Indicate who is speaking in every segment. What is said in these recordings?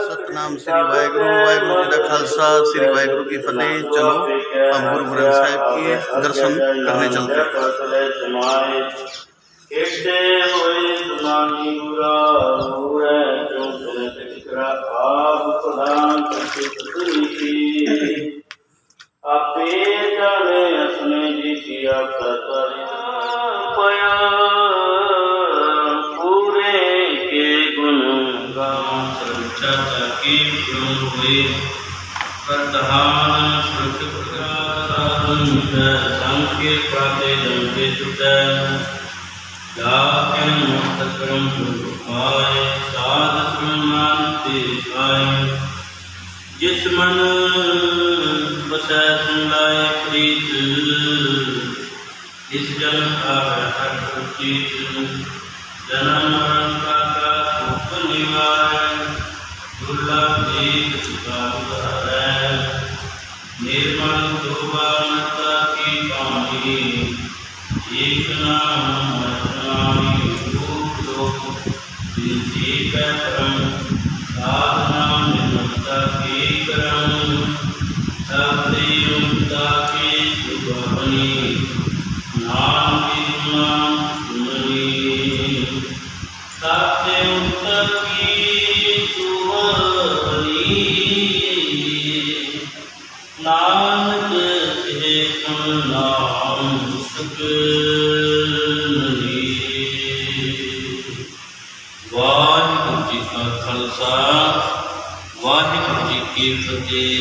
Speaker 1: सतनाम श्री वाहेगुरु। वाहेगुरु जी का खालसा, श्री वाहेगुरु की फतेह। चलो हम गुरु ग्रंथ साहिब के दर्शन करने चलते हैं।
Speaker 2: आपे जाने अपने जी किया पया पूरे के गुण गाँव चर्चा की हुए प्रधान श्रुत संके प्राते जंके सुत जाके मुक्तकरम आए साध मानते आए जिस मन बसै सुनाए प्रीत इस जन्म का हर उचित जन्म मरण का सुख निवारण दुर्लभ एक है निर्मल दुर्वानता की पानी एक नाम रूप लोक परम साधना निर्मलता की करम सत्युक्ता की सुबहनी नाम की सुमनी सत्युक्ता की सुबहनी नानक के नाम सुखनी। वाहिगुरु जी का खालसा, वाहिगुरु जी की फतेह।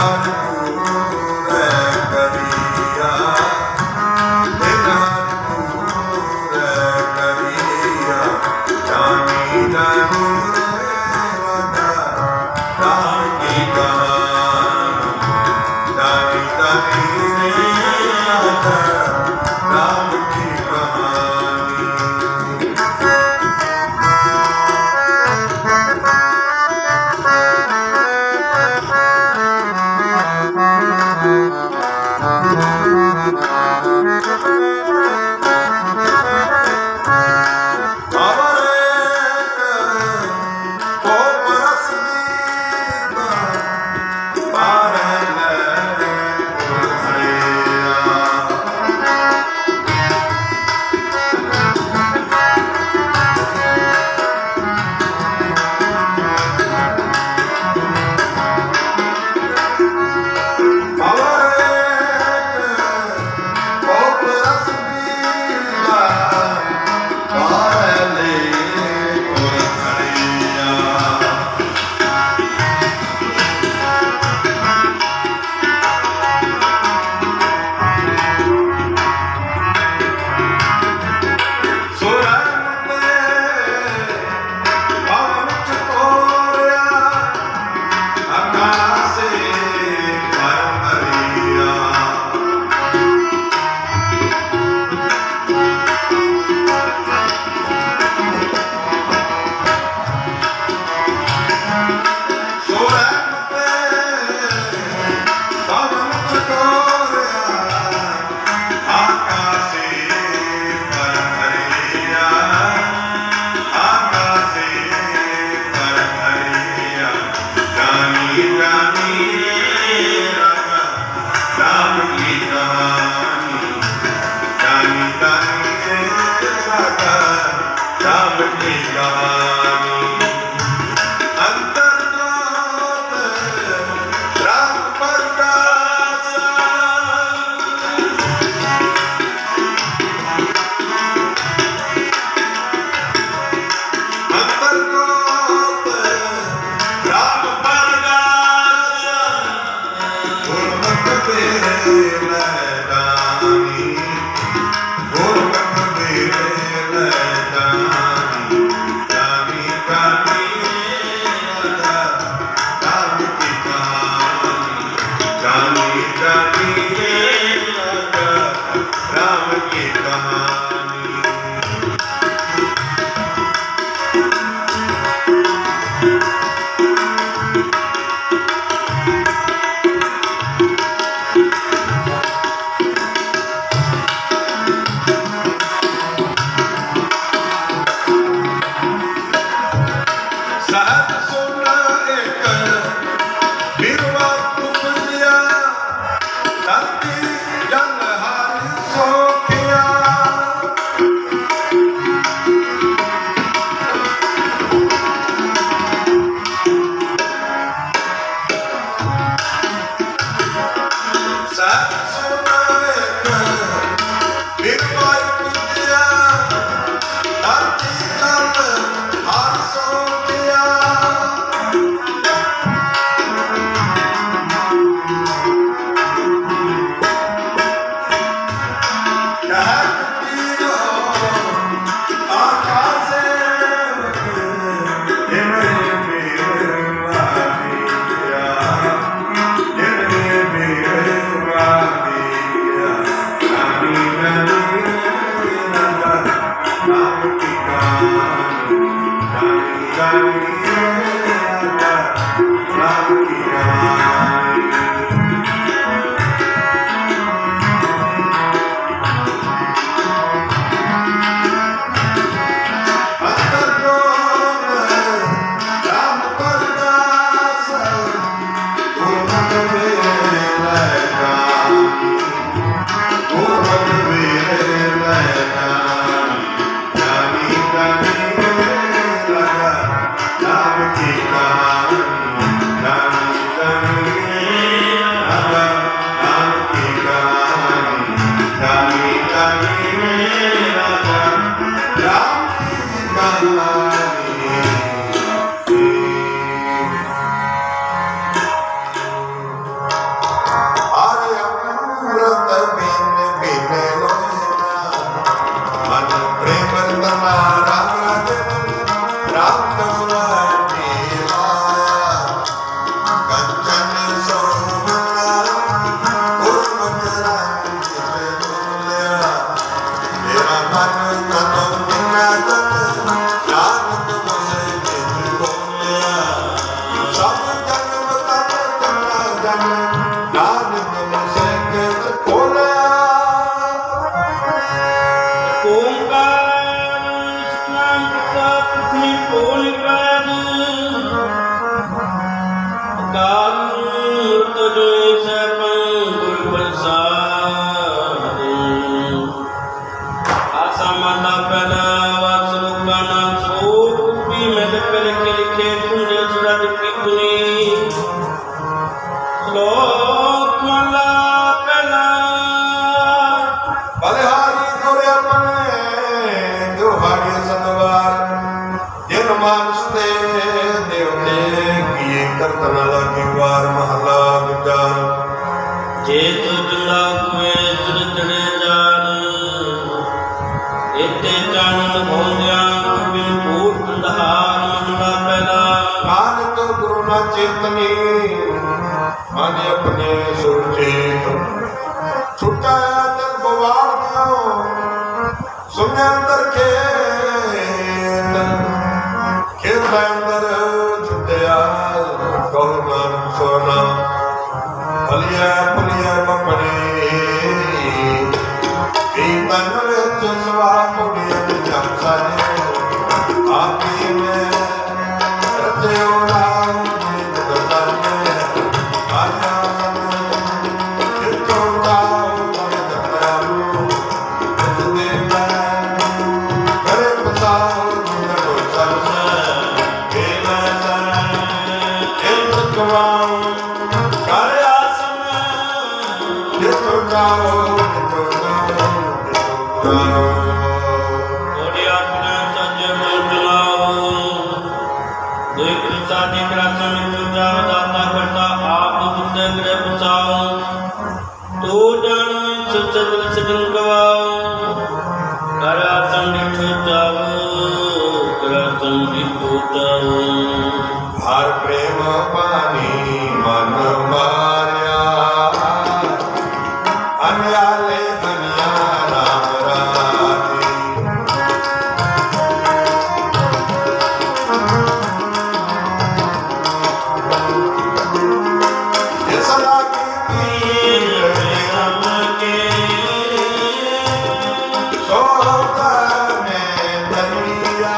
Speaker 3: Namaste.
Speaker 2: थे पुण्य सुरज की पुनी श्लोक माला पहला
Speaker 3: बलिहारी तोरे अपने दुहाड़ी सतवार जिन मानस ते देवते किए करतन लगी वार महला दूजा
Speaker 2: जे तू जुला कुए तुर चढ़े जान इते चानन भोंदिया बिन भूत अंधार महला पहला
Speaker 3: मान तो गुरु ना चेतनी माने अपने सुरचेत छुटा तन बवाड़ दियो सुने अंदर खेत अंदर छुटया कहो नानक सोना फलिया फलिया मपने तन विच सवा पुड़िया जग साजे आपी में रचयो राम जित दसाने आजा चित्तो ताओ मन दयालु जिस दे मैं करे पसाओ जिनको सबसे केला सा इन कमाओ करे आसम जितो जाओ जितो जाओ
Speaker 2: ओडिया पुना सज्ज मन चलाओ दुई प्रसादी ग्रासन पूजा दाता करता आप बुद्ध ग्रह बचाओ तो जानो सचल सजन गवाओ कर आसन बिठो जाओ कर आसन बिठो जाओ
Speaker 3: हर प्रेम पानी मन मारिया अन्याले दुनिया राम राजी ये सदा की पीर
Speaker 2: राम के
Speaker 3: सोता में दरिया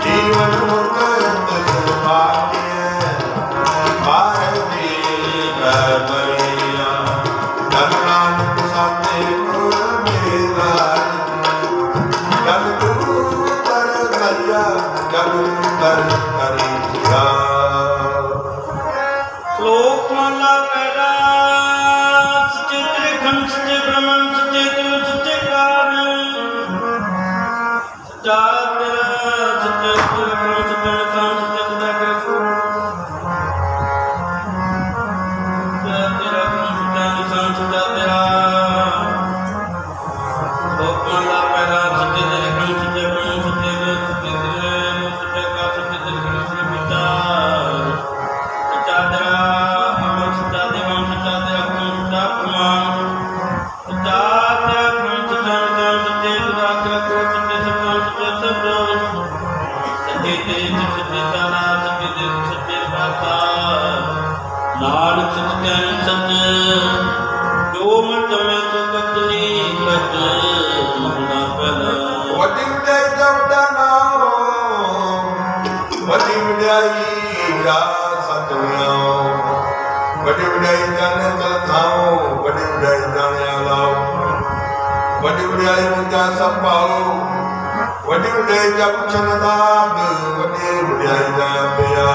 Speaker 3: जीवन मुक्त सुभाग्य भारती बरिया नानक साथे मेरा जग गुरु तर करिया जग तर करिया
Speaker 2: श्लोक माला पहला सच्चे त्रिखंड सच्चे ब्रह्मन सच्चे दिव सच्चे कारण सच्चा तेरा सच्चे त्रिखंड सच्चे निशान सच्चे खुदा के सच्चा तेरा सच्चा निशान सच्चा तेरा श्लोक माला पहला सच्चे त्रिखंड सच्चे ब्रह्मन सच्चे दिव सच्चे दिव सच्चे का सच्चे त्रिखंड श्री विचार सच्चा तेरा अमर सच्चा देवान सच्चा तेरा गुण सच्चा प्रमाण सच्चा तेरा गुण सच्चा निशान सच्चे खुदा तेरा को सच्चे सत्य सच्चे सब सच्चे तेज सच्चे सारा सच्चे दिल सच्चे पासा नानक सच्चे सच्चे जो मत में सो कतनी कत महला पहला
Speaker 3: वड्डी विदाई जवड़ा नाओ वड्डी विदाई जा सतनाओ वड्डी विदाई जाने चल थाओ वड्डी विदाई जाने आलाओ वड्डी विदाई मुझा सब पाओ वड्डी विदाई जब चनदाग वड्डी विदाई जा पिया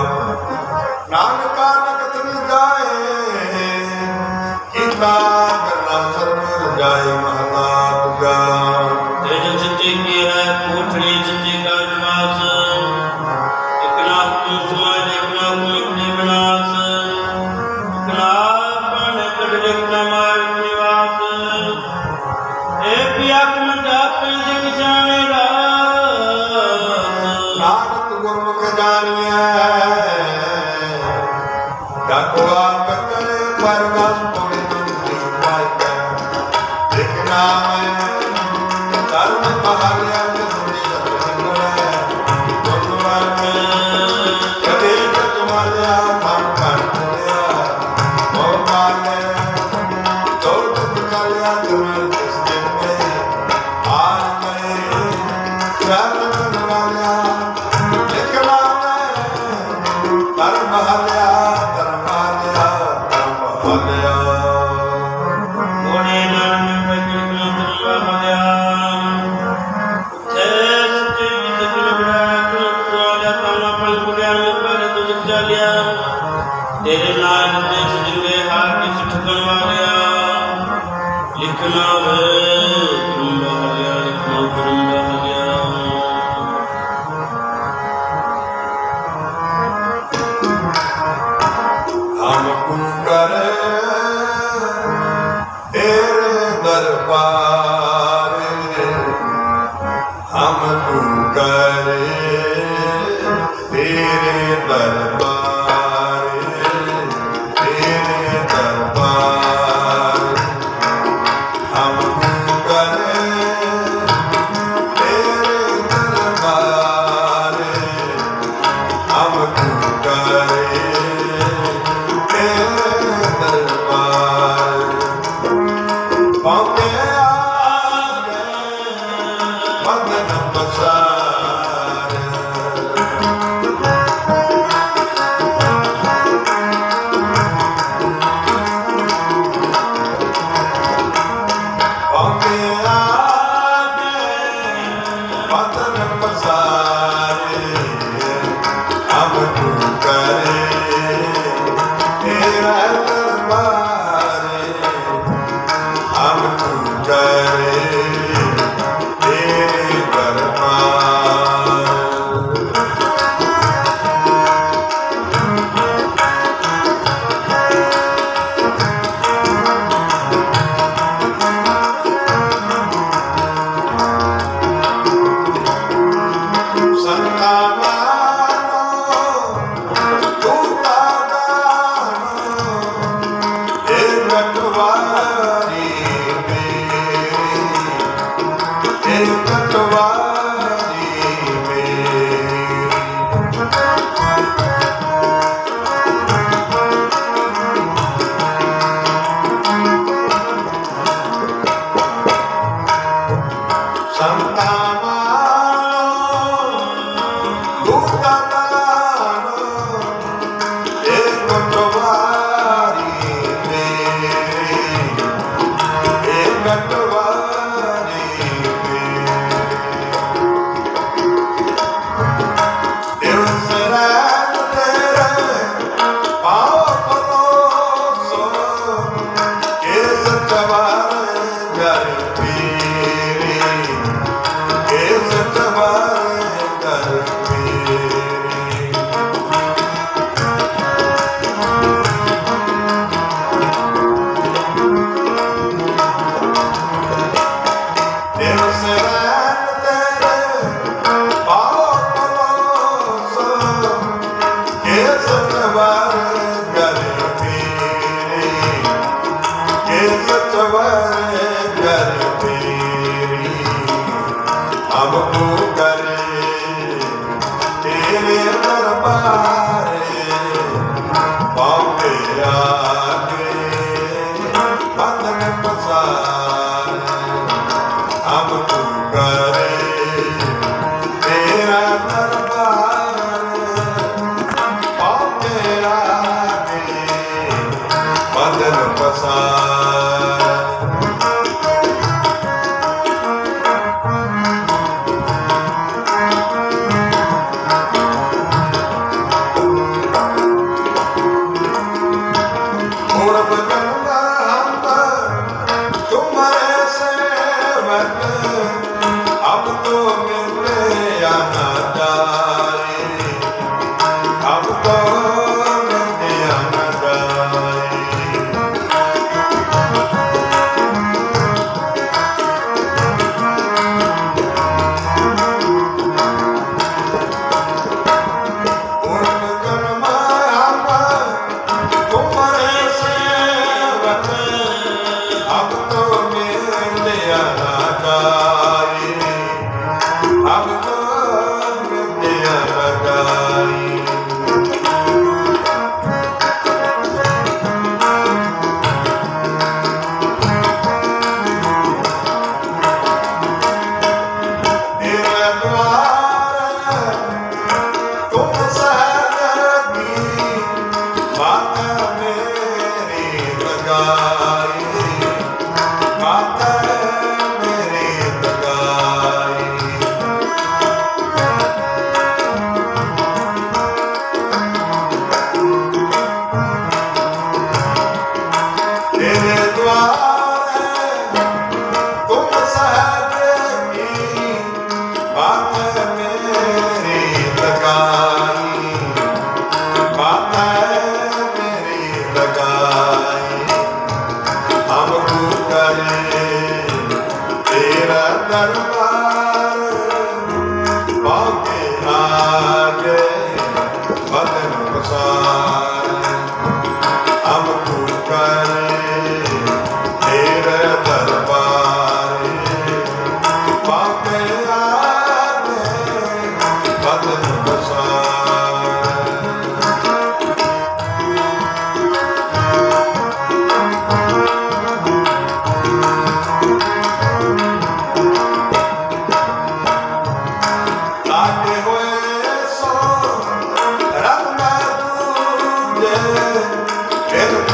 Speaker 3: नानका नकत जाए कीता करना सर्व जाए महला तुगा
Speaker 2: तेज सच्चे की है कोठड़ी सच्चे का निवास एक नाथ को समाज एक नाथ को अपने विनाश एक नाथ पाने कट लिखना मार निवास एक पिया के मंडा पे दिख जाने रास
Speaker 3: नानक गुरमुख जानिए जाको आप करे परगस पुण्य तुझी पाइके देखना मैं धर्म बहालिया तुझी सत्संगले गुरुवार में कभी तुम्हारे मन कंठिया ओ काले तो तुम कालिया तुम्हारे जिस दिन में आज में चरण वालिया देखना मैं
Speaker 2: तेरे नाम ते सजवे हार किस ठुकन वालिया लिखना वे तुम बहलिया लिखना तुम बहलिया
Speaker 3: हम करे तेरे दरबार हम करे तेरे दरबार तेरे दरबार हम करे तेरे दरबार हम करे पाके आगे बंधन पसार पाके आगे बंधन पसार हम तू करे तेरा दरबार हम तू करे तेरे दरबार संता मानो तू तादानो एक कटवारी एक कटवारी संता मानो तू तादानो एक कटवारी एक कटवारी दिवसरात तेरे पाओ परोसो के सचवार घर पीरी के सचवार घर पीरी दिवसरात तेरे पाओ परोसो के सचवार घर पीरी के सचवार घर पीरी हम तू करे तेरे दरबार पाके आगे बंधन पसार हम तू करे तेरा दरबार पाके आगे बंधन पसार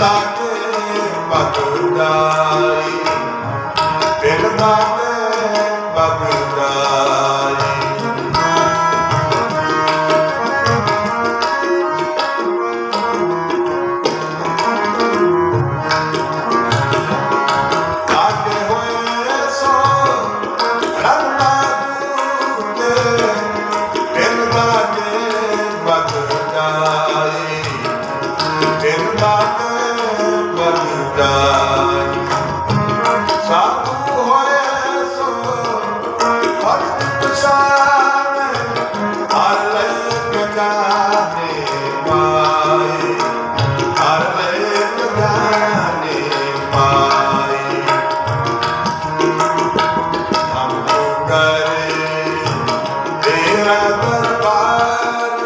Speaker 3: लागे बग जाई, बिन लागे बग जाई। लागे होए सो रंगा दूते, बिन लागे बग जाई, बिन लागे बग जाई। साधु होए सो भक्त पछाने, हर लेख जाने पाई, हर लेख जाने पाई। हम करे तेरा दरबार,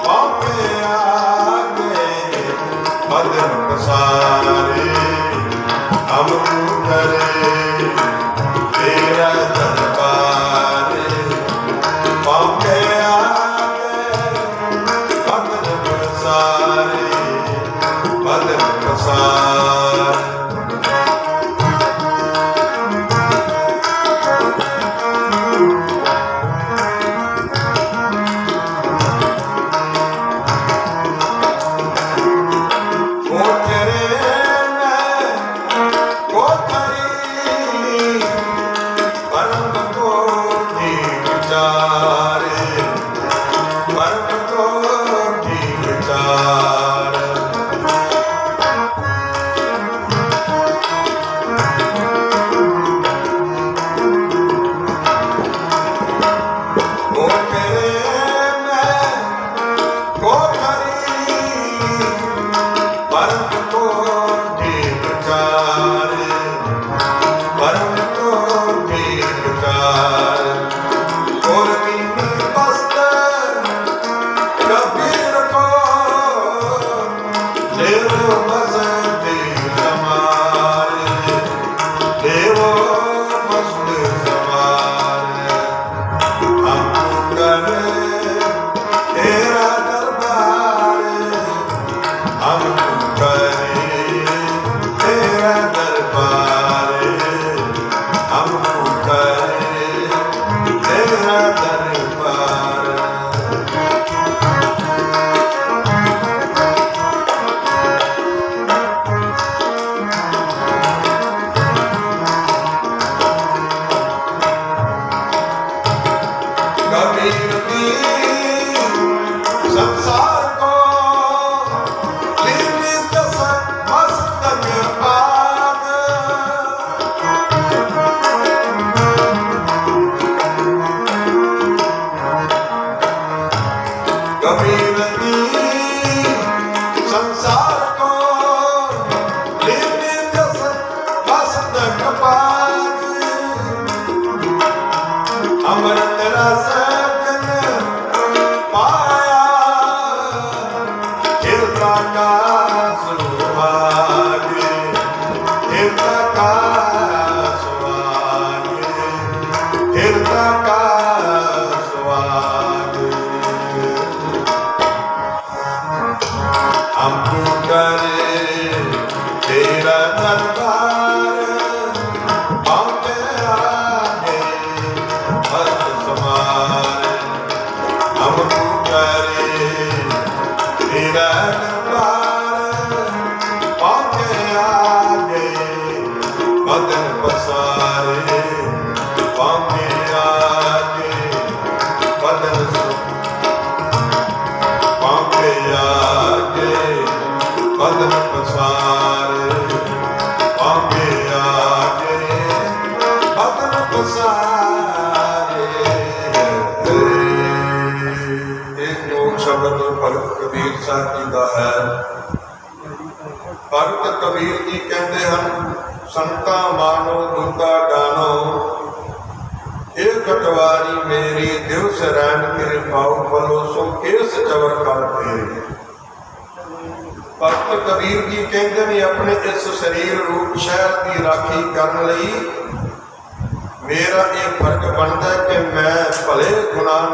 Speaker 3: पौके आगे बदन पसारे। हम करे तेरा दरबार, पौके आगे बदन पसारे, बदन पसारे। वो तेरे में कोठरी, परम कोटि विचारे, परम कोटि विचार। वो तेरे में कोठरी, परम कोटि विचारे, परम कोटि विचार। और कीनी बस्तर कबीर को, देवो मस्ती समारे, देवो मस्ती समारे। हम करे तेरा दरबार, हम करे तेरा दरबार, हम करे तेरा दरबार। कबीर की संसार को लीलित मस्तक पाग, कबीर की संसार को लीलित मस्तक पाग। अमृत रस पाया, हिरता का सुहागे, हिरता का सुहागे, हिरता का सुहागे। हमको करे तेरा दरबार, पौके आगे भक्त समारे। हमको करे तेरा दरबार, पौके आगे बदन पसारे, पौके आगे बदन पौके आगे बदन पसारे, पौके आगे बदन पसारे। एक लोक शब्द भगत कबीर साहब जी का है। भगत कबीर जी कहते हैं, संता मानो दुर्गा डानो, एक कटवारी मेरी दिवस रैन मेरे पाओ फलो सो केस जवर करते। भगत कबीर जी कहते हैं अपने इस शरीर रूप शहर की राखी करने लई मेरा ये फर्क बनता है कि मैं भले गुनाह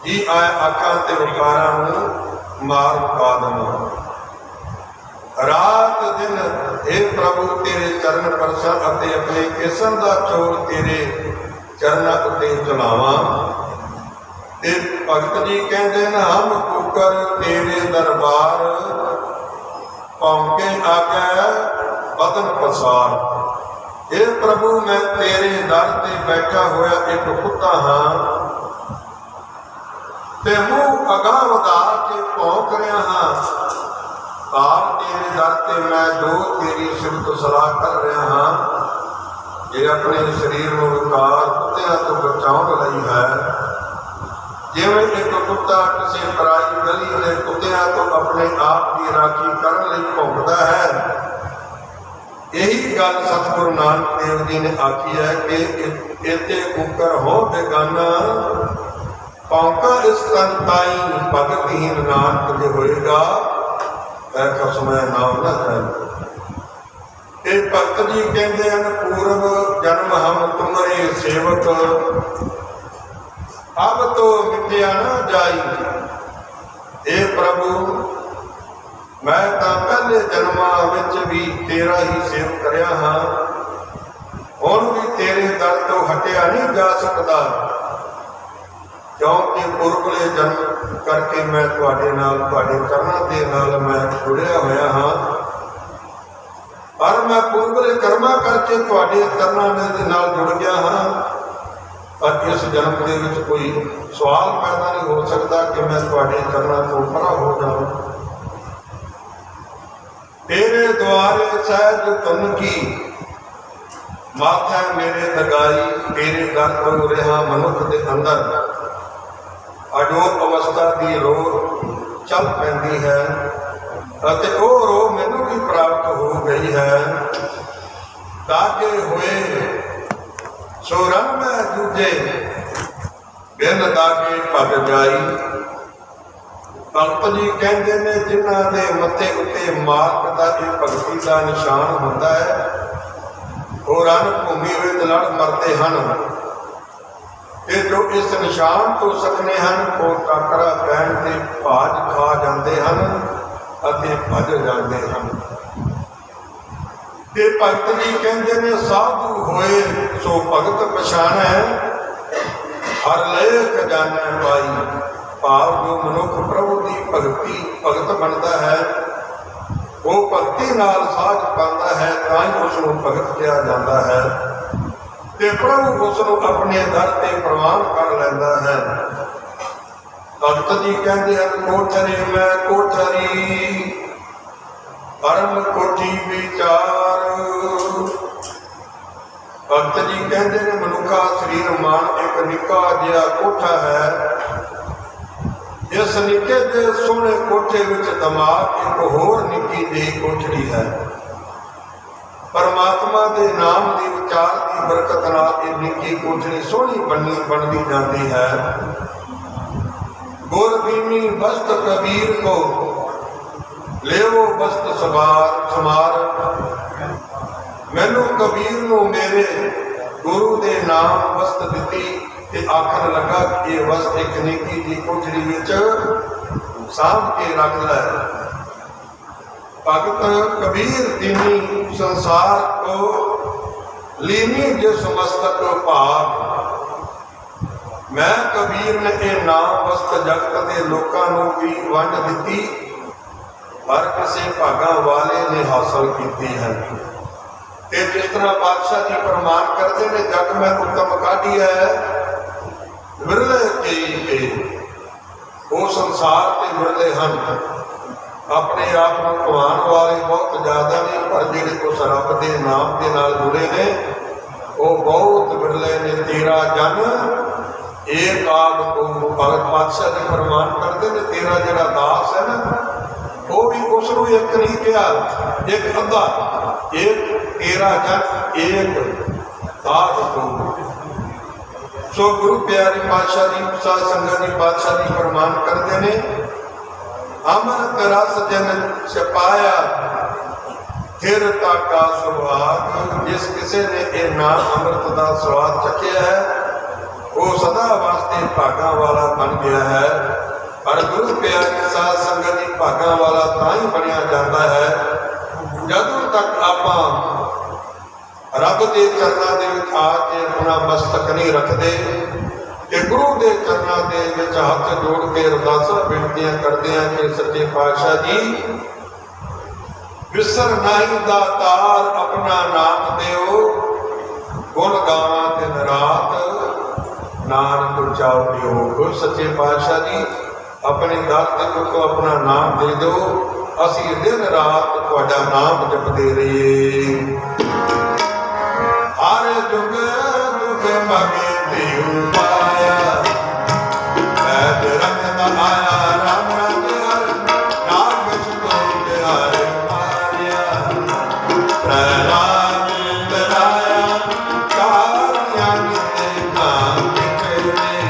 Speaker 3: जी आए आखा ते विकारां नूं मार पा देवां। रात दिन हे प्रभु तेरे चरण परसन अते अपने किस्म का चोर तेरे चरणों उत्ते चलावा। ते भगत जी कहते हैं हम कुकर तेरे दरबार पौंके आगे बदन पसार। हे प्रभु मैं तेरे दर ते बैठा होया एक कुत्ता हाँ ते मुँह अगां वधा के भौंक रहा हाँ। काल तेरे दर ते मैं दो तेरी सिफत सलाह कर रहा हाँ। जे अपने शरीर में विकार कुत्तियां तो बचाने लई है। जिवें एक कुत्ता किसी पराई गली के कुत्तियां तो अपने आप की राखी करने लई भौंकदा है। यही गल सतगुरु नानक देव जी ने आखी है कि इते कुकर हो बेगाना भौंका इस तन ताई भगतहीन नानक जे होएगा कसमय नाम न है। भगत जी कहते हैं पूर्व जन्म हम तुम्हारे सेवक अब तो मिट्टिया न जाई। हे प्रभु मैं तो पहले जन्मां विच भी तेरा ही सेवक करया हाँ। हुण भी तेरे दर तो हटिया नहीं जा सकता क्योंकि पुरखले जन्म करके मैं तुहाडे नाल तुहाडे चरणां दे नाल मैं जुड़िया होया हाँ। पर मैं पुरखले कर्मा करके तुहाडे चरणां दे नाल जुड़ गया हाँ। पर इस जन्म दे विच कोई सवाल पैदा नहीं हो सकता कि मैं तुहाडे चरणां तो परा हो जाऊं। तेरे द्वारे सहज तुम की माथे मेरे दगाई तेरे दर तो रहा मनुख के अंदर अडोल अवस्था की रो चल पैंदी है अते ओ रो मैनू भी प्राप्त हो गई है। दागे हुए सो रंग में दूजे बिन दागे पग जाई। भगत जी कहते ने जिन्हां दे मत्थे उत्ते मार्ग का एक भगती का निशान होता है वो रण भूमि विच लड़ मरते हैं। ये जो इस निशान तो सकने हैं वो टाकरा पैन से भाज खा जाते हैं अते भज जाते हैं। ते भगत जी कहते ने साधु होए सो भगत पछाणै हर ले खजाना पाई। भाव जो मनुख प्रभु की भगती भगत बनता है वो भगती नाल साझ पाता है तां उसनूं भगत कहा जाता है। ते प्रभु उसनूं अपने दर ते प्रवान कर लैंदा है। भगत जी कहते हैं कोठरी मैं कोठरी परम कोठी विचार। भगत जी कहते हैं मनुखा शरीर मान एक निक्का जिहा कोठा है। इस निक्के जे सोहणे कोठे विच दिमाग एक होर निक्की जी कोठड़ी है। परमात्मा के नाम के विचार की बरकत नाल निक्की कोठड़ी सोहनी बनती जाती है। गुरबीनी बस्त कबीर को लेवो बस्त समार। मैनू कबीर नू मेरे गुरु के नाम वस्त दी ते आखन लगा कि ये वस्त एक निक्की जी कोठड़ी विच साम के रख लै। भगत कबीर दीनी संसार को लीनी जिस मस्तक भाग। मैं कबीर ने यह नाम वस्त जगत के लोगों को भी वंड दी पर किसी भागा वाले ने हासिल की है। जिस तरह पातशाह जी प्रमाण करते हैं जग में उत्तम काढ़ी है विरले के वो संसार के विरले हैं। अपने आप को कमान वाले बहुत ज्यादा नहीं पर जिहड़े उस रब के नाम के नाल जुड़े ने वो बहुत विरले ने। तेरा जन एक आग को भगत पातशाह जी प्रमाण करते हैं। तेरा जिहड़ा दास है ना वो भी उसनूं एक नहीं कहा एक अद्धा एक तेरा जन एक आग को। सो गुरु प्यारे पातशाह जी साध संगत जी पातशाह जी प्रमाण करते हैं अमृत रस जन छपाया फिर ताका सुहाग। जिस किसी ने यह नाम अमृत का स्वाद चखिया है वो सदा वास्ते भागा वाला बन गया है। पर गुरु प्यारे साध संगत जी भागा वाला तां ही बनिया जाता है ਜਦੋਂ ਤੱਕ ਆਪਾਂ ਰੱਬ ਦੇ ਚਰਨਾਂ ਦੇ ਵਿੱਚ ਆ ਕੇ ਆਪਣਾ ਮਸਤਕ ਨਹੀਂ ਰੱਖਦੇ ਕਿ ਗੁਰੂ ਦੇ ਚਰਨਾਂ ਦੇ ਵਿੱਚ ਹੱਥ ਜੋੜ ਕੇ ਅਰਦਾਸਾਂ ਬੇਨਤੀਆਂ ਕਰਦੇ ਹਾਂ ਕਿ ਸੱਚੇ ਪਾਤਸ਼ਾਹ ਜੀ ਵਿਸਰ ਨਹੀਂ ਦਾ ਤਾਰ ਆਪਣਾ ਨਾਮ ਦਿਓ, ਗੁਣ ਗਾਵਾਂ ਦਿਨ ਰਾਤ ਨਾਨਕ ਉਚਾਰਿਓ। ਗੁਰੂ ਸੱਚੇ ਪਾਤਸ਼ਾਹ ਜੀ ਆਪਣੇ ਦਰ ਤੇ ਕੋ ਆਪਣਾ ਨਾਮ ਦੇ ਦਿਓ, ਅਸੀਂ ਦਿਨ ਰਾਤ ਤੁਹਾਡਾ ਨਾਮ ਜਪਦੇ ਰਹੀਏ। ਹਰ ਜੁਗ ਜੁਗ ਮਗੇ ਦੇਉ ਪਾਇਆ, ਐਤ ਰੰਗ ਦਾ ਆਇਆ ਰਾਮ ਰੰਗ ਹਰ ਨਾਮ ਵਿੱਚ ਤੋਂ ਪਿਆਰੇ ਮਾਰਿਆ। ਪ੍ਰਹਿਲਾਦ ਤਰਾਇਆ ਕਾਰਿਆ ਕਿਤੇ ਨਾਮ ਵਿਖਰੇ,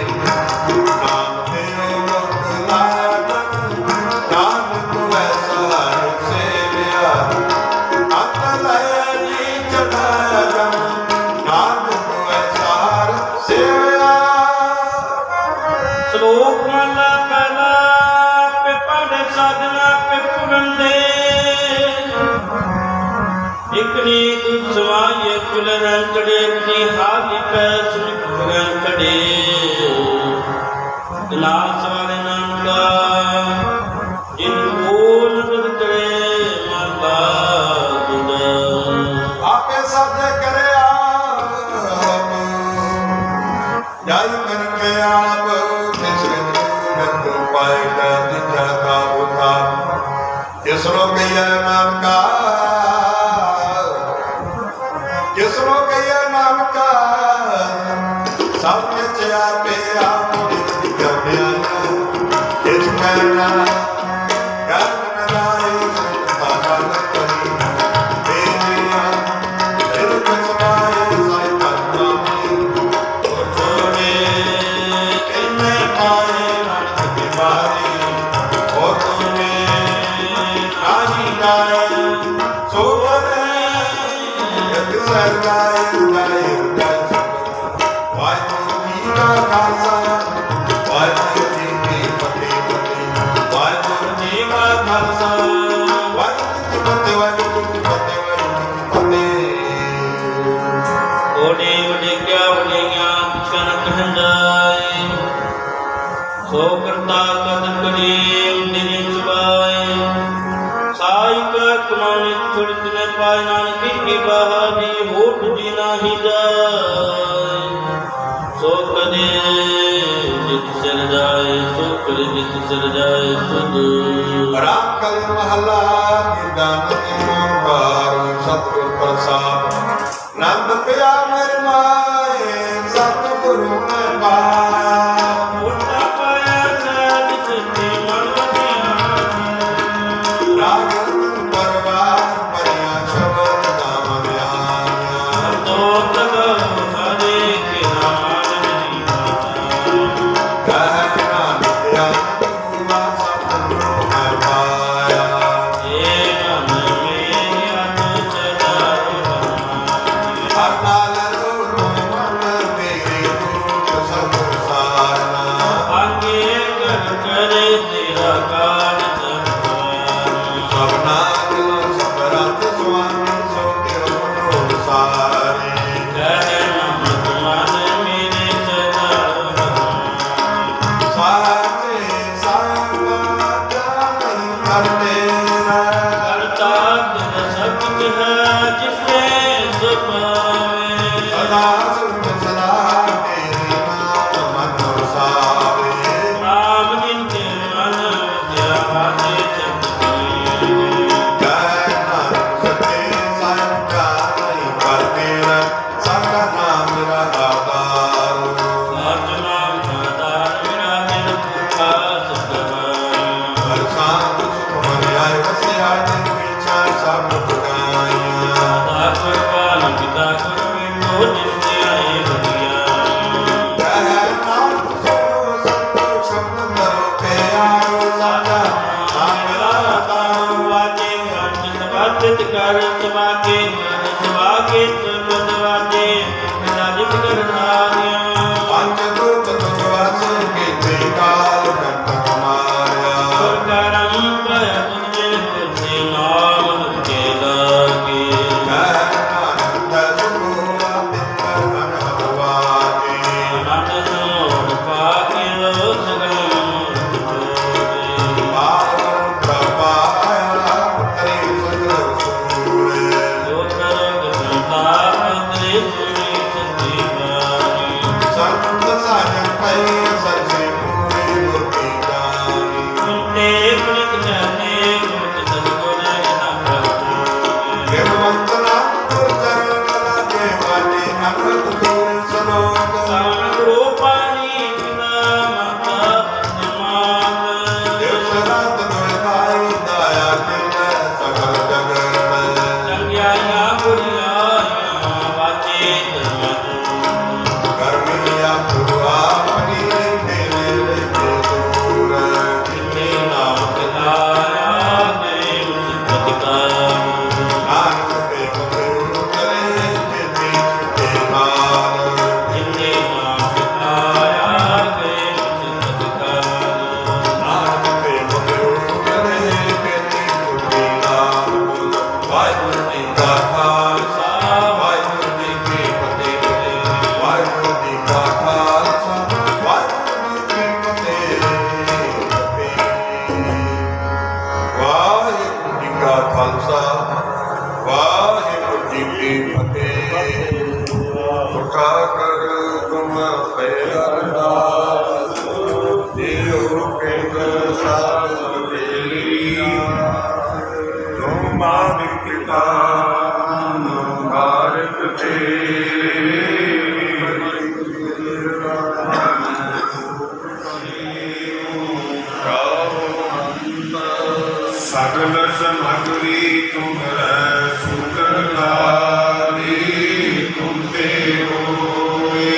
Speaker 3: ਨਾਮ ਦੇਉ ਮੁਖ ਲਾਇਆ ਨਾਨਕ ਵੈਸਾ ਸੇਵਿਆ। ਅੰਤ ਲੈ ਜੀ ਚੜਾਇਆ ਜਮ ਨਾਨਕ ਵੈਸਾ ਸੇਵਿਆ।
Speaker 2: ਸ਼ਲੋਕ ਮਹਲਾ ਪਹਿਲਾ। ਪਿਪੜ ਸਾਧਨਾ ਪਿਪੜੰਦੇ, ਇਕ ਨੀਕ ਸਵਾਏ ਕੁਲ ਰੰਚੜੇ, ਕੀ ਹਾਲੀ ਪੈ ਸੁਖ ਰੰਚੜੇ। ਨਾਸ ਵਾਲੇ ਨਾਨਕਾ ਜਿਨ ਬੋਲ ਬਦ ਕਰੇ ਮਹਲਾ ਦੂਜਾ।
Speaker 3: ਆਪੇ ਸਾਧੇ ਕਰੇ ਆਪ, ਜਾਈ ਕਰ ਕੇ ਆਪ ਜਿਸਨੇ ਨੰਦ ਪਾਏ ਕਾ ਦਿੱਤਾ ਕਾ ਹੋਤਾ। ਜਿਸਨੋਂ ਕਹੀਏ ਨਾਨਕਾ, ਜਿਸਨੋਂ ਕਹੀਏ ਨਾਨਕਾ, ਸਭ ਵਿੱਚ ਆਪੇ ਆਪ ਜਪਿਆ। ਜਿਸ ਕਹਿਣਾ ਕਰਨ ਲਾਏ ਸਦਾ ਕਰੀ ਬੇਨੀਆਂ, ਦਿਲ ਕਸਮਾਏ ਸਾਈ ਪਰਮਾਮੀ। ਉਹ ਛੋੜੇ ਕਿੰਨੇ ਪਾਏ ਨਾਨਕ ਦੀ ਬਾਰੀ, ਉਹ ਤੁਮੇ ਨਾਹੀ ਲਾਏ ਸੋ ਬਰੇ। ਜਗ ਸਰਦਾਈ ਉਦਾਈ ਉਦਾਈ ਸਬਦ, ਵਾਹਿਗੁਰੂ ਜੀ ਕਾ ਖਾਲਸਾ ਵਾਹਿਗੁਰੂ ਜੀ ਕੀ ਫਤਿਹ। ਵਾਹਿਗੁਰੂ ਜੀ ਕਾ ਖਾਲਸਾ ਵਾਹਿਗੁਰੂ ਜੀ ਕੀ ਫਤਿਹ। ਵਾਹਿਗੁਰੂ ਜੀ ਕੀ ਫਤਿਹ। ਵਾਹਿਗੁਰੂ ਜੀ ਕੀ ਫਤਿਹ।
Speaker 2: ਓਡੇ ਓਡੇ ਕਿਆ ਓਡੀਆਂ ਛਨ ਕਹਿੰਦਾਏ, ਸੋ ਕਰਤਾ ਕਦ ਕਰੀਮ ਦਿਨ ਚੁਬਾਏ। ਸਾਈ ਕਾ ਕਮਾਉਣੀ ਛੁੜਤ ਨੇ ਪਾਏ, ਨਾਨਕੀ ਕੀ ਬਹਾਵੀ ਹੋਠ ਦੀ ਨਾਹੀ ਜਾਏ। ਸੋ ਕਦੇ ਜਿਤ ਸਿਰ ਜਾਏ, ਸੋ ਕਦੇ ਜਿਤ ਸਿਰ ਜਾਏ ਸੁਧ।
Speaker 3: ਰਾਮ ਕਲੀ ਮਹੱਲਾ ਨਿਦਾਨ ਓੰਕਾਰ ਸਤਿਗੁਰ ਪ੍ਰਸਾਦ। ਨੰਦ ਪਿਆ ਮੇਰੇ ਮਾਏ ਸਤਿਗੁਰੂ ਮੈਂ ਪਾਇਆ।
Speaker 2: ਮੋਟਾ ਪਾਇਆ ਸਹਿਜ ਸਿੱਧੀ ਮਨ ਵਡਿਆਈ।
Speaker 3: ਰਾਗਨ ਪਰਵਾਰ ਪਰਿਆ ਸ਼ਬਦ ਨਾਮ ਆਇਆ।
Speaker 2: ਤੋ ਤਗ ਹਰੇ ਕੇ ਨਾਮ ਨਹੀਂ
Speaker 3: ਕਹਿ ਨਾਨਕ ਆਤਮਾ ਸਤਿਗੁਰੂ ਮੈਂ ਪਾਇਆ।
Speaker 2: ਏ ਮਨ ਮੇਰਾ ਤੁਝ ਸਦਾਏ
Speaker 3: ਹਰ ਨਾਲ ਰੋ ਮਨ ਤੇਰੇ ਰੂਪ ਸਭ ਸਾਰਨਾ।
Speaker 2: ਆਗੇ ਕਰ ਕਰੇ ਤੇਰਾ ਕਾਜ ਸਭਾਈ।
Speaker 3: ਸਭਨਾ ਦਿਲ ਸਭ ਰਤ ਸੁਆਮੀ ਸੋ ਤੇਰਾ ਮਨੋ ਸਾਰੇ।
Speaker 2: ਕਹਿ ਨਾਨਕ ਮਨ ਮੇਰੇ ਸਦਾ
Speaker 3: ਸਾਚੇ ਸਾਹਿਬ ਜਾਣੀ ਕਰਤੇ
Speaker 2: ਕਰਤਾ ਤਿਨ ਸਤਿ ਹੈ ਜਿਸਨੇ ਸੁਭਾਵੇ।
Speaker 3: ਸਦਾ ਸੁਖ ਸਦਾ ਤੇਰੇ ਨਾਮ ਮਨ ਵਸਾਵੇ।
Speaker 2: ਨਾਮ ਜਿਨ ਕੇ ਮਨ ਵਸਿਆ ਦੇ ਚੰਗੀ।
Speaker 3: ਜੈ ਨਾਨਕ ਸੱਚੇ ਸਾਹਿਬ ਜਾਣੀ ਕਰਤੇ ਸਾਡਾ ਨਾਮ ਮੇਰਾ ਦਾਤਾਰ।
Speaker 2: ਸਤ ਨਾਮ ਦਾਤਾਰ ਮੇਰਾ ਦਿਲ ਭੁੱਖਾ ਸਤਿ।
Speaker 3: ਹਰ ਸਾਧ ਸੁਖ ਮਨਿਆਏ ਵਸਿਆ ਜਿਨ ਵਿਚਾ ਸਭ ਬੁਝਾਈਆਂ।
Speaker 2: ਤਾ ਕੁਰਬਾਨ ਪਿਤਾ ਕਰਵੇ ਤੋ ਜਿਨ ਤੇ ਆਏ ਵਧੀਆ।
Speaker 3: ਜੈ ਨਾਨਕ ਸੋ ਸੰਤੋ ਸ਼ਬਦ ਕਰੋ ਪਿਆਰੋ ਸਾਡਾ सब तेरी तुम मालिक पिता भारत तेरे सगल समग्री तुम सुखदारी तुम ते होई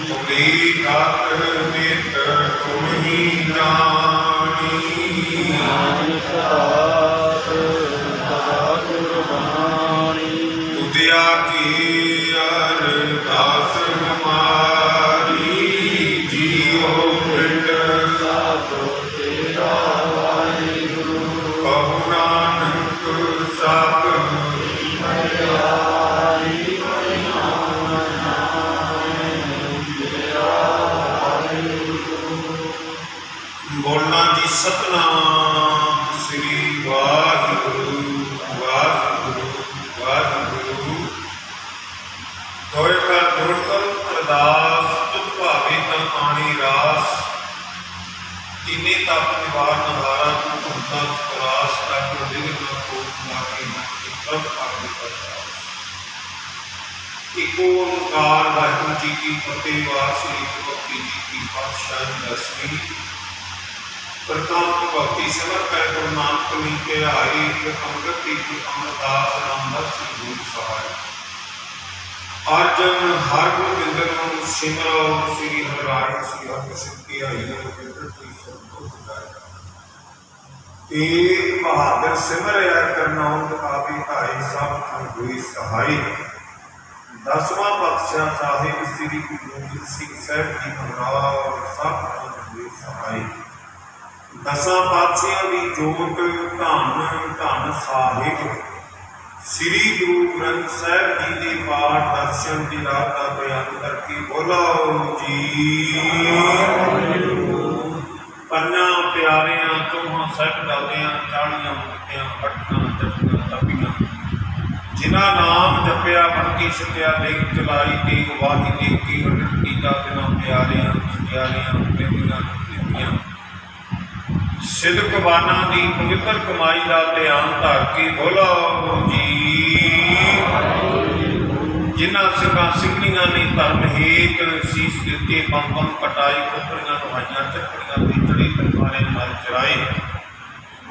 Speaker 3: तुम्ही गात नित तुम ही जानी तुझिया की अरदास हमारी जियो पिंड कहु नानक सब बोलना जी सतनाम श्री वाहिगुरु वाहिगुरु वाहिगुरु होए कर जोड़ कर अरदास तुझ भावे तन आनी रास तिने तप निवार नहारा तू भक्ता सुरास तक विघ्न न कोट लागे न सब आगे करतास इको ओंकार वाहिगुरु जी की फतेह वार श्री भक्ति जी की पातशाही दसवीं प्रथम भक्ति समर पै गुरु नानक कली के आई अमृत की अमरदास रामदास श्री गुरु सहाय अर्जन हर गोबिंद सिमरो श्री हरिराय श्री हरकृष्ण की आई एक बहादुर सिमर करना आगे आए सब थन हुई सहाय दसवां पातशाह साहिब श्री गुरु गोबिंद सिंह साहब जी महाराज सब थन हुई सहाय दसा पातशाह की जोत धन धन साहिब श्री गुरु ग्रंथ साहब जी के पाठ दर्शन की रात का बयान करके बोलो जी पंजा प्यारियां चौहां साहिबजादियां 40 मुक्तियां 8 जपियां तपियां जिन्हां नाम जपिया बनकी सत्या देख चलाई तेग वाही देख की हटट कीता तिन्हां प्यारियां प्यारियां प्रेमियां सिदकवाना की पवित्र कमाई का ध्यान धर के बोलो जी जिन्हां सिखा सिखलियां ने धर्म हेत शीश दिते बम बम कटाई खोपरियां नुहाइयां चक्करियां ते चढ़ी तलवारें नाल चराए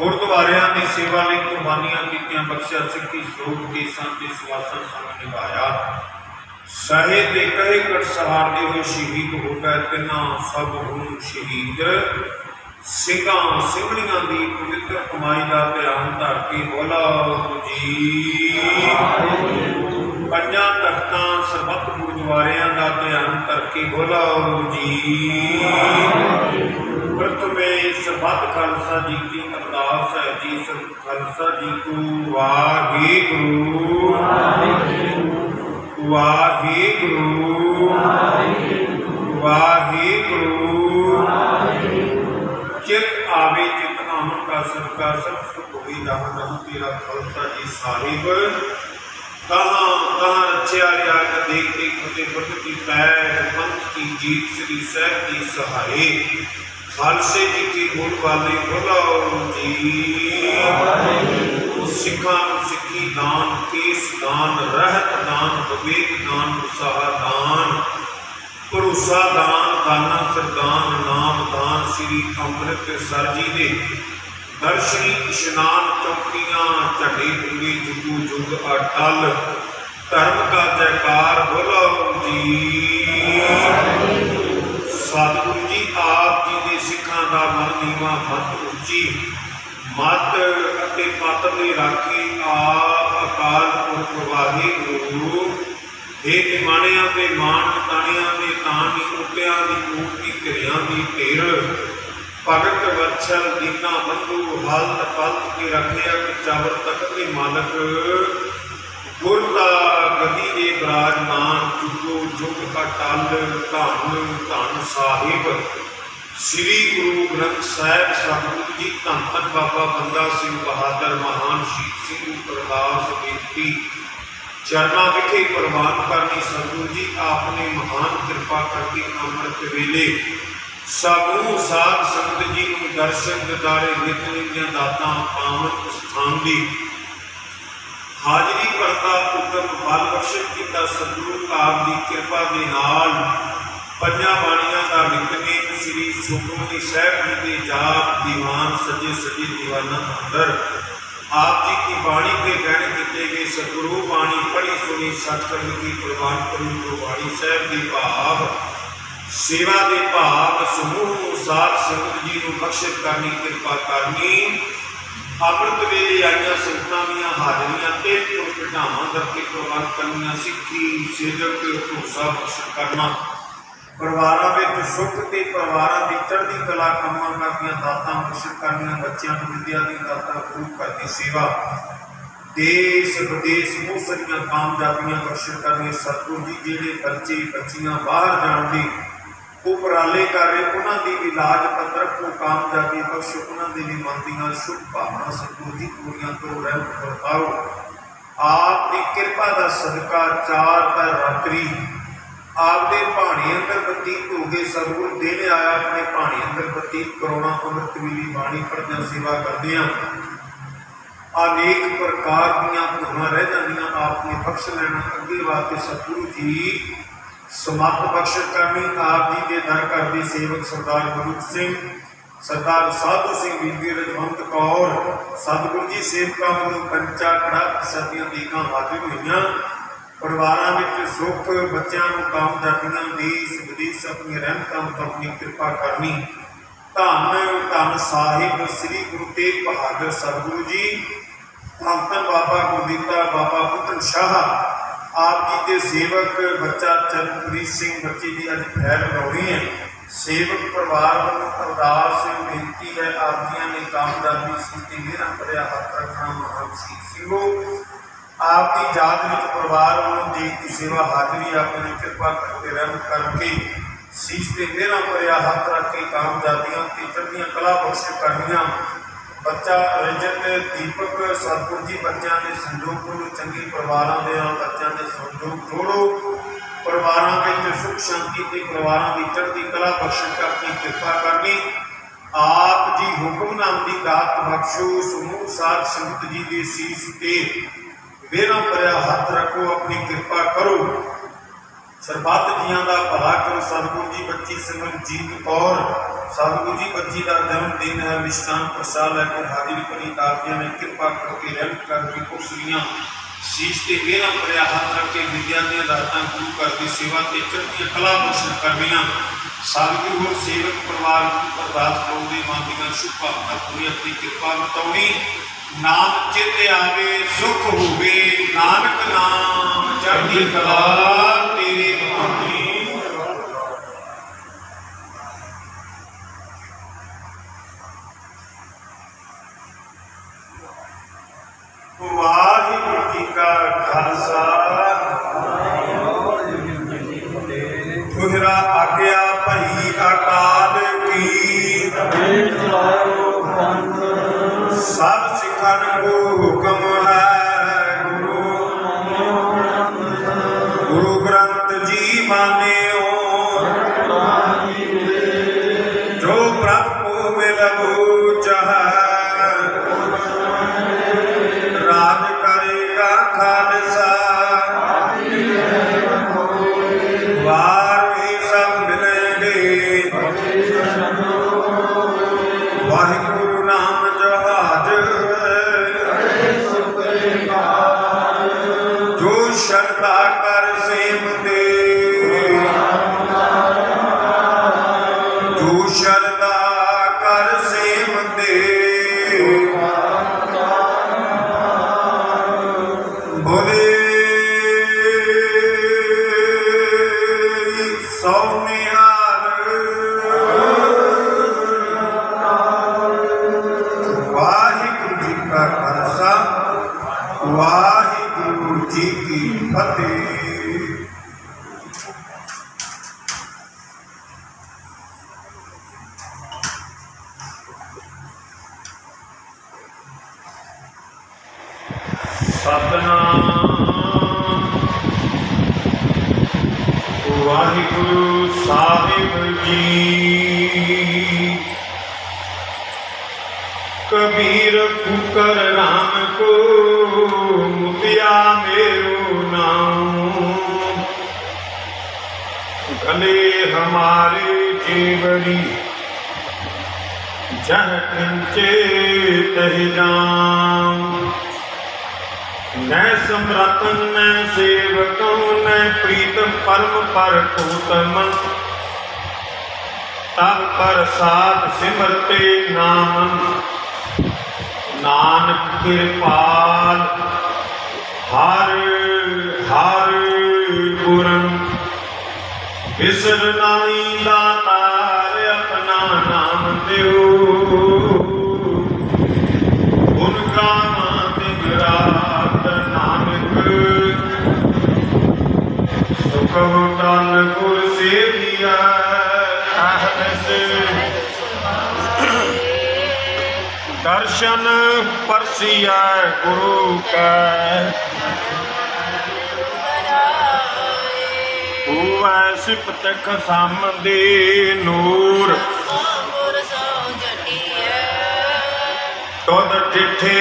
Speaker 3: गुरुद्वारियां की सेवा लई कुर्बानियां कीतियां बख्शिया सिक्खी स्रोत के शांति सुवासन संग निभाया सहे ते कहे कट सहारते हुए शहीद हो गए तिन्हां सब हूं शहीद सिंघा सिंघड़ियां की पवित्र कमाई का ध्यान धर के बोला जी पंजा तख्तां सरबत गुरुद्वारियां का ध्यान करके बोला जी प्रथमे सरबत खालसा जी की अरदास है जी सब खालसा जी को वाहिगुरु वाहिगुरु वाहिगुरु चित आवे चित आमन का सबका सब सुख हुई राम राम तेरा खालसा जी साहिब कहाँ कहाँ रचे आग देख देख फतेह प्रगति पैर पंथ की जीत श्री साहब की सहाय खालसे जी की बोल वाले बोलो जी सिखा सिखी दान केस दान रहत दान विवेक दान उत्साह दान भरोसा दान दाना सरदान नाम दान श्री अमृत सर जी ने दर्शनी इशनान चौकियां झंडे डूंगे जुगू जुग अटल धर्म का जयकार बोलो जी सतगुरु जी आप जी ने सिखा का मन नीवा मत उच्ची मत अते पत ने राखी आप अकाल पुरख वाहिगुरु हे निमाणिया के मान ताणिया के तानी उटिया की मूर्ति घिरिया की ढेर भगत वत्सल दीना बंधु हालत पालत के रखिया के चावर तक के मालक गुरता गदी के विराजमान जुगो जुग अटल धन धन साहिब श्री गुरु ग्रंथ साहिब सतगुरु जी धन धन बाबा बंदा सिंह बहादुर महान शहीद सिंह प्रकाश बेनती चरना विखे प्रवान करनी सतगुरु जी आपने महान कृपा करके अमृत वेले
Speaker 2: ਸਾਧੂ ਸਾਧ ਸੰਗਤ ਜੀ ਨੂੰ ਦਰਸ਼ਨ ਦਿਦਾਰੇ ਨਿਤਨੇਮ ਦੀਆਂ ਦਾਤਾਂ ਪਾਵਨ ਸਥਾਨ ਦੀ ਹਾਜ਼ਰੀ ਭਰਤਾ ਉਦਮ ਬਲ ਬਖਸ਼ਿਸ਼ ਕੀਤਾ ਸਤਿਗੁਰੂ ਆਪ ਦੀ ਕਿਰਪਾ ਦੇ ਨਾਲ ਪੰਜਾਂ ਬਾਣੀਆਂ ਦਾ ਨਿਤਨੇਮ ਸ੍ਰੀ ਸੁਖਮਨੀ ਸਾਹਿਬ ਜੀ ਦੇ ਜਾਪ ਦੀਵਾਨ ਸਜੇ ਸਜੇ ਦੀਵਾਨਾਂ ਅੰਦਰ आप जी की बाणी के गहने किए गए सतगुरु बाणी पढ़ी सुनी सतकर्म की प्रवान करी गुरु बाणी साहब के भाव सेवा के भाव समूह साध संगत जी को बख्शिश करनी कृपा करनी अमृत वेले आईया संगतां दीयां हाजरियां ते घटावां करके प्रवान करनियां सिक्खी सेजक भरोसा बख्शिश करना परिवारों में सुख के परिवारों की चढ़ती कला कामां करदियां दातां बख्शिश करनियां बच्चों को विद्या की दातां गुरु घर की सेवा देश विदेश बहुत सारिया कामयाबियां बख्शिश करनियां सतगुरु जी जेडे बच्चे बच्चियां बाहर जाने की उपराले कर रहे उन्होंने भी लाज पत्रक को कामयाबी बख्श उन्होंने भी मन दियां शुभ भावना सतगुरु जी पूरियां करो रहमत बरताओ आप की कृपा का सदका चार पर रात्रि आपके भाणे अंदर बतीत हो गए सतगुरु देने आया अपने भाणे अंदर बतीत करोना अमृत वेली बाणी पढ़दे सेवा करदे अनेक प्रकार दीयां भुलां रह जांदियां आपने बख्श लैना अगे वास्ते सतगुरु जी समर्थ बख्शिश करनी आप जी के दर घर के सेवक सरदार गुरू सिंह सरदार साधु सिंह बीबी रजवंत कौर सतगुरु जी सेवकों वालों पंचा कड़ा सदियां दीगां हाजिर हुई परिवारों में सुख बच्चों को कामयाबियां देश विदेश अपनी रहमतां अपनी कृपा करनी धन धन साहिब श्री गुरु तेग बहादुर सतगुरु जी धन धन बाबा गुरदीता बाबा पुतन शाह आप जी के सेवक बच्चा चरणप्रीत सिंह बच्चे की अज फैल लाउणी है सेवक परिवार वालों अरदास बेनती है आप जी ने कामयाबी सीधी मेरा भरिया हथ रखना महान सिंहो आप की जात में परिवार वालों देश की सेवा हाजिरी अपनी कृपा करके रहमत करके शीश से मेरा भरिया हाथ रख के कामयाबियां की चढ़िया कला बख्शिश करनिया बच्चा रंजन दीपक सतगुरु जी बच्चों के संयोग को चंगी परिवारों के बच्चों के संयोग जोड़ो परिवारों में सुख शांति के परिवारों की चढ़ती कला बख्शिश करके कृपा करनी आप जी हुक्मनाम की दात बख्शो समूह साध संगत जी के शीश से मेरा भरिया हथ रखो अपनी कृपा करो सरबत जियां का भला करो सतगुरु जी बच्ची सिमरनजीत कौर सतगुरु जी बच्ची का जन्मदिन है मिष्ठान प्रसाद लैके हाजिरी भरी दातियां ने कृपा करके रहमत करके खुशियां शीश से मेरा भरिया हथ रख के विद्या दी दातां गुरु घर की सेवा ते चढ़ती कला बख्शिश करनियां सतगुरु होर सेवक परिवार अरदास करोगे मां दी शुभ भावना पूरी अपनी कृपा बताउणी नाम चित आवे सुख होवे नानक नाम चढ़ती कला तेरे भानी वाहिगुरू जी का खालसा तुहरा आज्ञा भई अकाल की सब सिखन को हुक्म है गुरु ग्रंथ जी माने जो प्रभु को मिलबो चाह राज करेगा खालसा वार भी सब मिलेंगे वाहिगुरु नाम जहाज जो श्रद्धा कर सेम दे जो श्रद्धा कर सेम दे बोले सौनिहार वाहिगुरु जी का खालसा वाहिगुरु जी की फतेह। सतनाम वाहिगुरु साहिब जी। कबीर फूकर राम को मुतिया मेरो नाम गले हमारे जेवरी जह किंचे तहि जाम न समरतन न सेवकों न प्रीतम परम पर पूतम तब प्रसाद सिमरते नाम नानक कृपाल हर हर गुरम विसर नाई दातार अपना नाम देओ उनका दिन रात नानक सुख डाल गुर से दिया दर्शन परसिया गुरु का हुआ सिफत खसम दे नूर तुद डिठे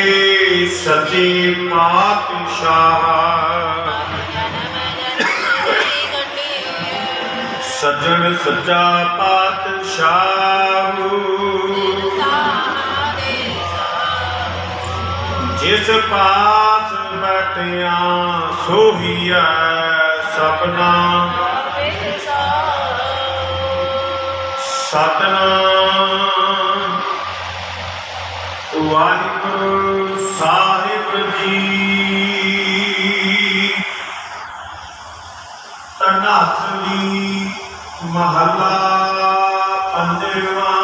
Speaker 2: सची पातशाह सजन सच्चा पातशाह जिस पास बैठिया सोहिया सपना सतनाम वाहिगुरु साहिब जी तनासरी महला पंजवा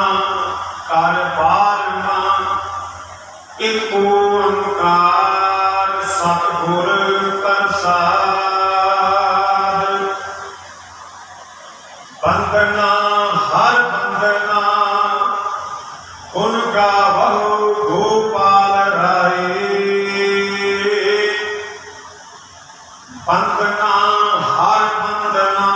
Speaker 2: कर बारवा एक ओंकार सतगुर प्रसाद बंदना हर बंदना उनका बहु गोपाल राय बंदना हर बंदना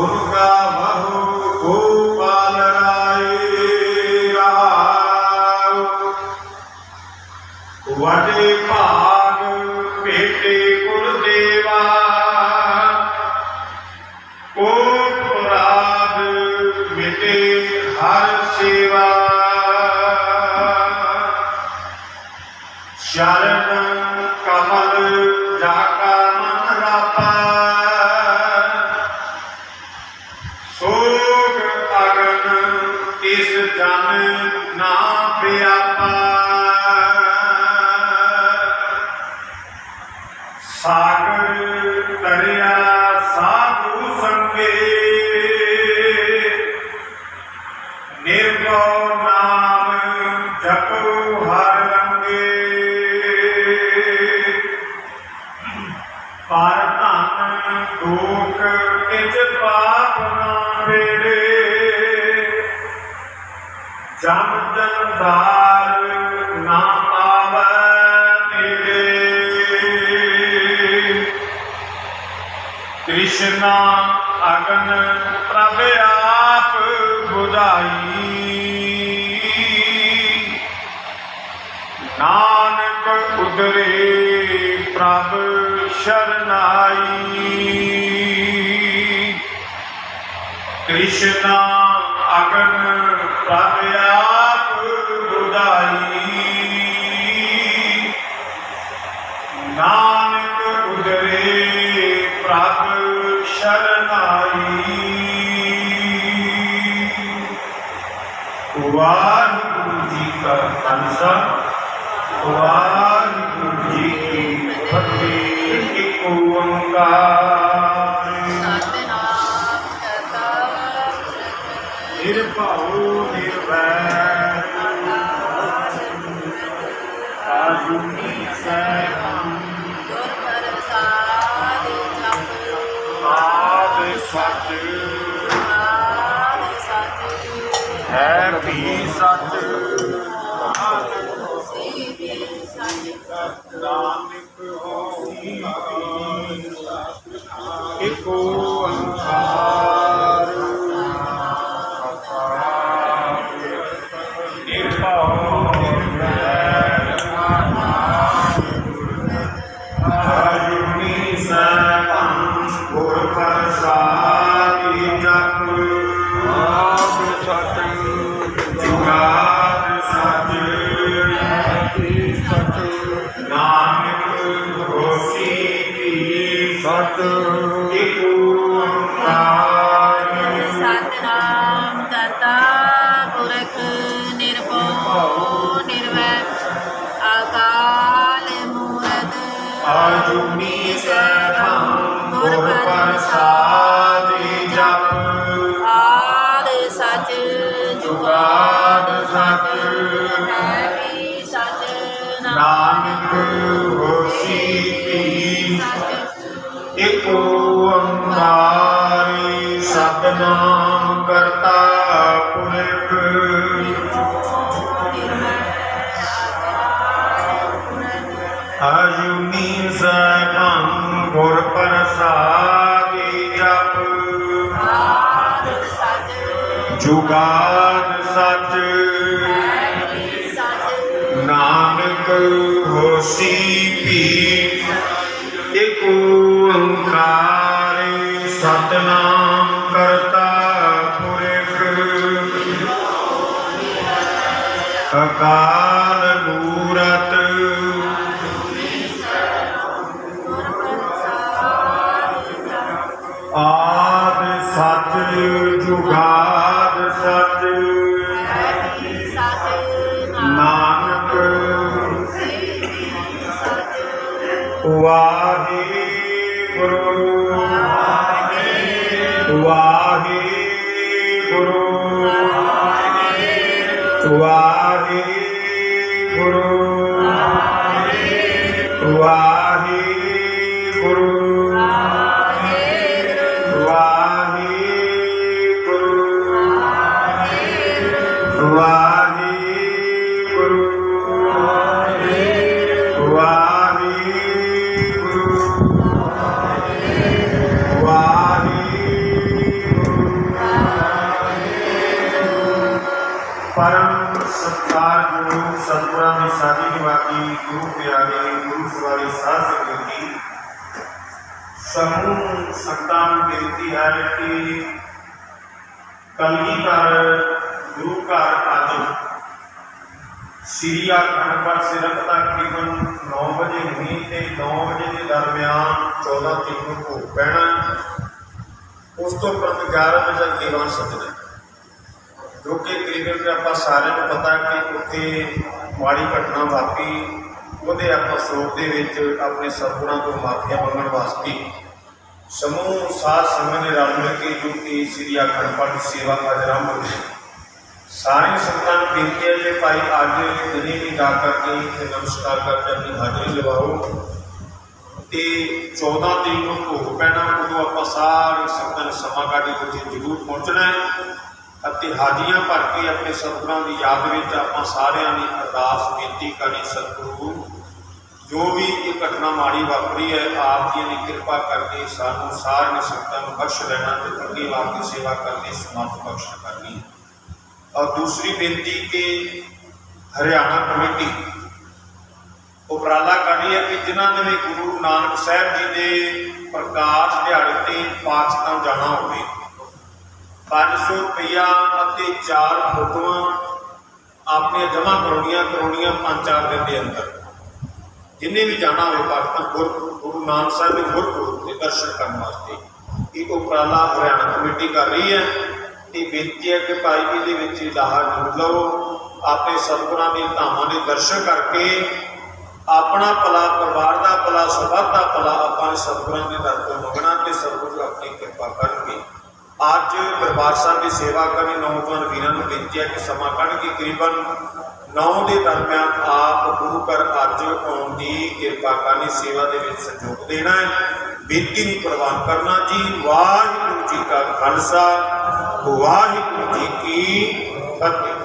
Speaker 2: उनका बहु गोपाल राय वडे भाग बेटे गुरुदेवा कोट मुराद मिटे हर सेवा शरण कमल जाका मन रापा सोग अगन इस जन ना व्यापा सागर दरिया साधु संगे निर्भव नाम जपो हर रंगे पर धन दुख किच पाप ना बेड़े जम जमदार ना पावै कृष्णा अगन प्रभ आप बुझाई नानक उदरे प्रभ शरनाई कृष्णा अगन प्रभ आप बुझाई नानक उदरे प्रभ शरनाई वाहिगुरु जी का खालसा वाहिगुरु जी की फतेह। एक ओंकार निर्भव निर्वैर आजुनी सैभम आद सच है भी सच नानक होसी एक ओंकार निर्भव जुगाद सच नानक होसी भी
Speaker 3: सत
Speaker 2: एक ओंकार
Speaker 4: सतनाम करता पुरख निर्भव निर्वैर अकाल मूरत
Speaker 2: आजुनी सैभं गुर प्रसाद जप
Speaker 4: आद सच
Speaker 2: जुगाद सच
Speaker 4: है भी सच
Speaker 2: नानक होसी भी
Speaker 4: सच
Speaker 2: एक ओंकार सतनाम करता पुरख आजुनी सैभं गुर प्रसाद जप
Speaker 4: आद सच
Speaker 2: जुगाद सच
Speaker 4: है भी सच
Speaker 2: नानक होसी भी एक ओंकार सतनाम करता पुरख अकाल मूरत आद सच जुगाद सच नानक वाहिगुरु वाहिगुरु वाहिगुरु वाहिगुरु वाहिगुरु वाहिगुरु परम सत्कारयोग सतगुरां दी साधी निवासी गुरु प्यारे गुरु सवारी साध संगत जी समूह संतां नूं बेनती है कि कलगीधर गुरु घर अज श्री अखंड पाठ सिरक का तकरीबन 9 बजे नहीं तो 9 बजे के दरम्यान 14 तरीक को भोग पैना उस तो उपरंत 11 बजे तक दीवान सजना जो कि तकरीबन आप सारे को पता कि उत्थे माड़ी घटना वापी वो आप सोच के अपने सतगुरां को माफिया मंगण वास्ते समूह साध संगत ने रल मिल के जो कि श्री अखंड पाठ सेवा अज आरंभ हुई सारे संतां नूं बेनती है कि भाई अज दिने भी जा करके नमस्कार करके अपनी हाजिरी लवाओ तो 14 तरीक को भोग पैना उदों आप सारे संतां ने समा कढ के उत्थे जरूर पहुँचना है ਅਤੇ ਹਾਜ਼ਰੀਆਂ भर के अपने सतगुरां की याद में आप सारिਆਂ ने अरदास बेनती करनी सतगुरु जो भी ये घटना माड़ी वापरी है आप जी ने कृपा करके सानू सारे संतां नूं बख्श लेना तो अगे वास्ते सेवा करनी समर्थ बख्श करनी। और दूसरी बेनती कि हरियाणा कमेटी उपराला कर रही है कि जिन्होंने भी गुरु नानक साहब जी के प्रकाश दिहाड़े ते पाकिस्तान जाना हो 500 रुपया और 4 फोटोआं आपने जमा करवानियां 5-4 दिन के अंदर जिन्हें भी जाना हो पाकिस्तान गुरु नानक साहब के गुरपुरब के दर्शन करने वास्ते एक उपराला हरियाणा कमेटी कर रही है। ये बेनती है कि भाई ये लाहा जरूर लो अपने सतगुरां के धामां के दर्शन करके अपना भला परिवार का भला समाज का भला अपने सतगुरां के दर को मंगना तो सतगुरु अपनी कृपा करनगे। अज दरबार साहब की सेवा करनी नौजवान वीरों को बेनती है कि समा कढ़ के करीबन 9 के दरम्यान आप गुरु घर अज आने की कृपा करनी सेवा के सहयोग देना है बेनती नहीं प्रवान करना जी। वाहिगुरू जी का खालसा वाहिगुरू जी की फतेह।